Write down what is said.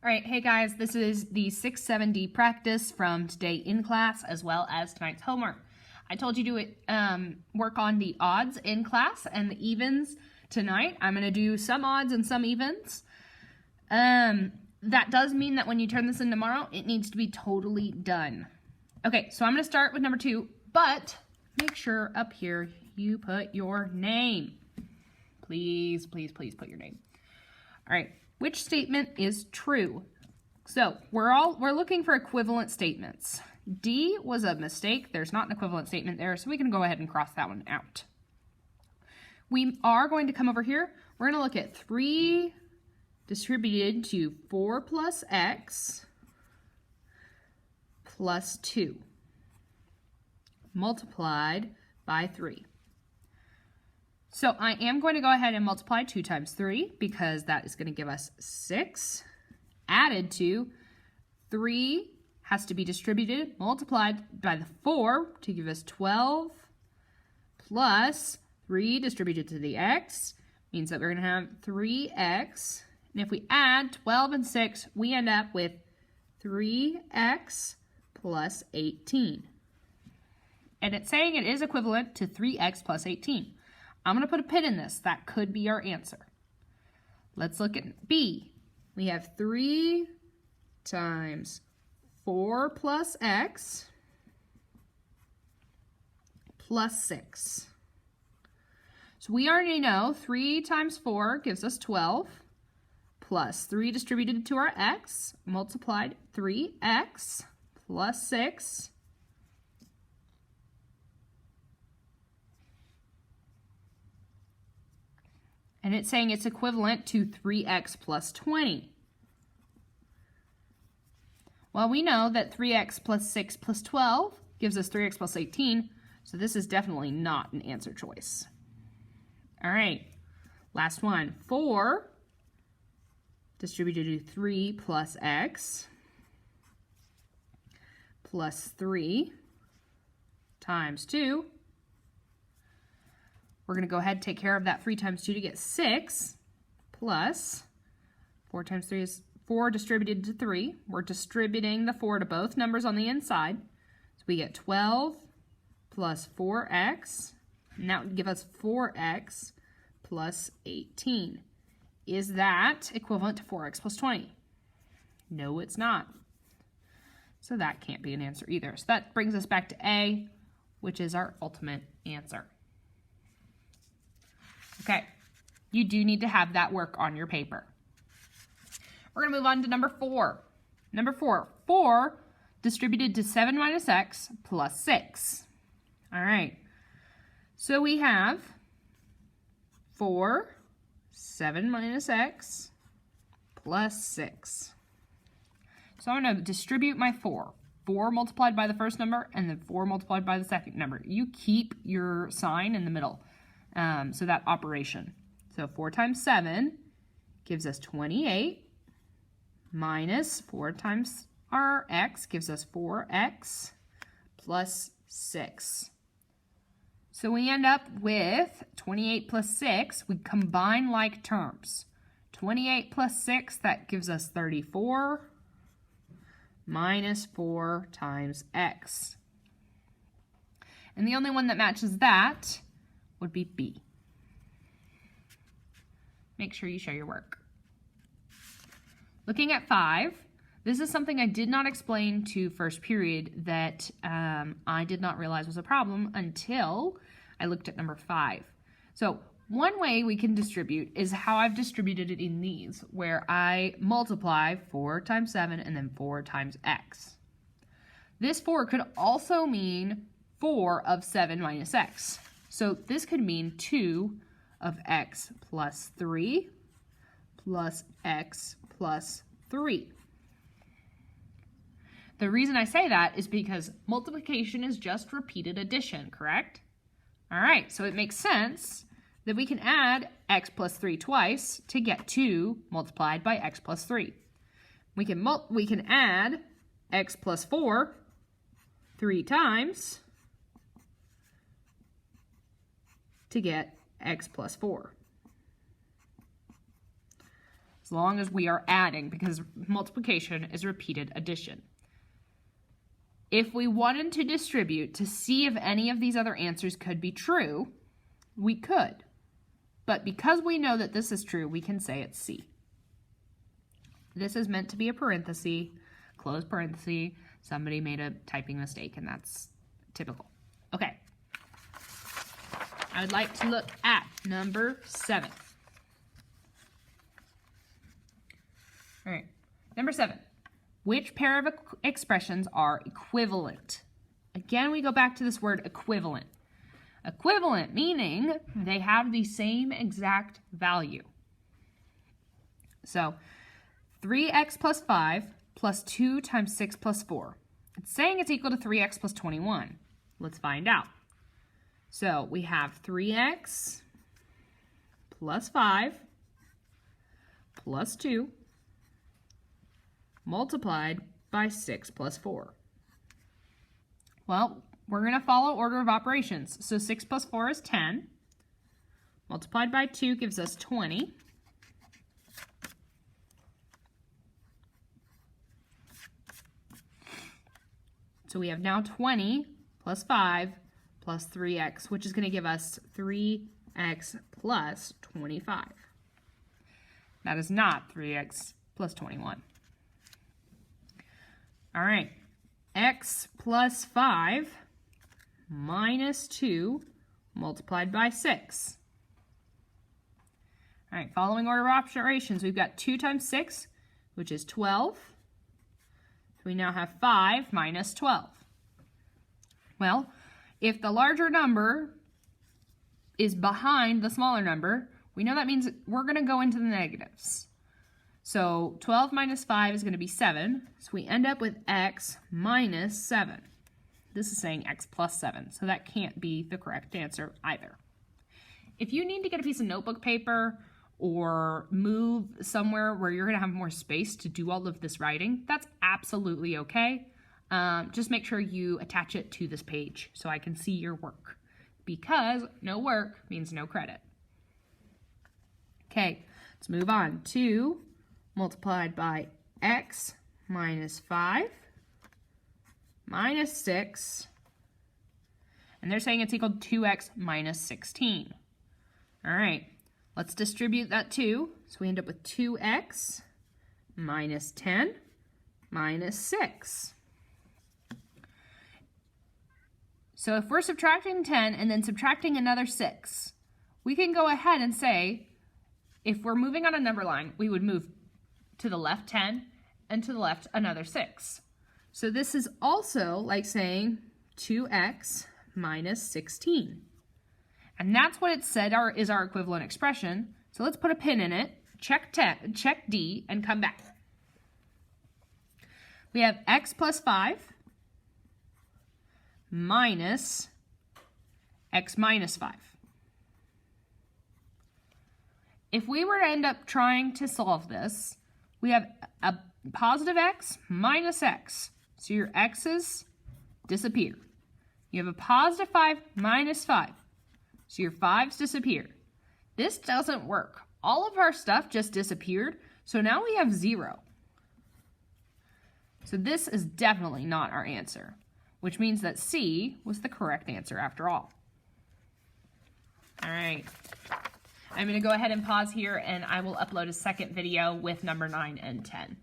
All right, hey guys, this is the 670 practice from today in class as well as tonight's homework. I told you to work on the odds in class and the evens tonight. I'm going to do some odds and some evens. That does mean that when you turn this in tomorrow, it needs to be totally done. Okay, so I'm going to start with number 2, but make sure up here you put your name. Please, please, please put your name. All right. Which statement is true? So we're looking for equivalent statements. D was a mistake. There's not an equivalent statement there, so we can go ahead and cross that one out. We are going to come over here. We're going to look at 3 distributed to 4 plus x plus 2 multiplied by 3. So I am going to go ahead and multiply 2 times 3 because that is going to give us 6. Added to 3 has to be distributed, multiplied by the 4 to give us 12 plus 3 distributed to the x means that we're going to have 3x. And if we add 12 and 6, we end up with 3x plus 18. And it's saying it is equivalent to 3x plus 18. I'm going to put a pin in this. That could be our answer. Let's look at B. We have 3 times 4 plus x plus 6. So we already know 3 times 4 gives us 12 plus 3 distributed to our x multiplied 3x plus 6. And it's saying it's equivalent to 3x plus 20. Well, we know that 3x plus 6 plus 12 gives us 3x plus 18, so this is definitely not an answer choice. All right, last one. 4 distributed to 3 plus x plus 3 times 2. We're going to go ahead and take care of that 3 times 2 to get 6 plus 4 times 3 is 4 distributed to 3. We're distributing the 4 to both numbers on the inside. So we get 12 plus 4x. And that would give us 4x plus 18. Is that equivalent to 4x plus 20? No, it's not. So that can't be an answer either. So that brings us back to A, which is our ultimate answer. Okay, you do need to have that work on your paper. We're going to move on to number 4. Number 4, 4 distributed to 7 minus x plus 6. All right, so we have 4, 7 minus x plus 6. So I'm going to distribute my 4. 4 multiplied by the first number and then 4 multiplied by the second number. You keep your sign in the middle. So that operation. So 4 times 7 gives us 28 minus 4 times our x gives us 4x plus 6. So we end up with 28 plus 6. We combine like terms. 28 plus 6, that gives us 34 minus 4 times x. And the only one that matches that would be B. Make sure you show your work. Looking at 5, this is something I did not explain to first period that I did not realize was a problem until I looked at number 5. So one way we can distribute is how I've distributed it in these, where I multiply 4 times 7 and then 4 times x. This 4 could also mean 4 of 7 minus x. So this could mean 2 of x plus 3 plus x plus 3. The reason I say that is because multiplication is just repeated addition, correct? All right, so it makes sense that we can add x plus 3 twice to get 2 multiplied by x plus 3. We can add x plus 4 3 times to get x plus 4. as long as we are adding, because multiplication is repeated addition. If we wanted to distribute to see if any of these other answers could be true, we could. But because we know that this is true, we can say it's C. This is meant to be a parenthesis, close parenthesis. Somebody made a typing mistake, and that's typical. Okay. I would like to look at number 7. All right. Number 7. Which pair of expressions are equivalent? Again, we go back to this word equivalent. Equivalent meaning they have the same exact value. So 3x plus 5 plus 2 times 6 plus 4. It's saying it's equal to 3x plus 21. Let's find out. So we have 3x plus 5 plus 2 multiplied by 6 plus 4. Well, we're going to follow order of operations. So 6 plus 4 is 10. Multiplied by 2 gives us 20. So we have now 20 plus 5 plus 3x, which is going to give us 3x plus 25. That is not 3x plus 21. All right, x plus 5 minus 2 multiplied by 6. All right, following order of operations, we've got 2 times 6, which is 12. So we now have 5 minus 12. Well, if the larger number is behind the smaller number, we know that means we're going to go into the negatives. So 12 minus 5 is going to be 7. So we end up with x minus 7. This is saying x plus 7, so that can't be the correct answer either. If you need to get a piece of notebook paper or move somewhere where you're going to have more space to do all of this writing, that's absolutely okay. Just make sure you attach it to this page so I can see your work, because no work means no credit. Okay, let's move on. 2 multiplied by x minus 5 minus 6, and they're saying it's equal to 2x minus 16. All right, let's distribute that 2. So we end up with 2x minus 10 minus 6. So if we're subtracting 10 and then subtracting another 6, we can go ahead and say, if we're moving on a number line, we would move to the left 10 and to the left another 6. So this is also like saying 2x minus 16. And that's what it said is our equivalent expression. So let's put a pin in it, check D, and come back. We have x plus 5 minus x minus 5. If we were to end up trying to solve this, we have a positive x minus x. So your x's disappear. You have a positive 5 minus 5. So your 5's disappear. This doesn't work. All of our stuff just disappeared. So now we have 0. So this is definitely not our answer, which means that C was the correct answer after all. All right. I'm going to go ahead and pause here, and I will upload a second video with number 9 and 10.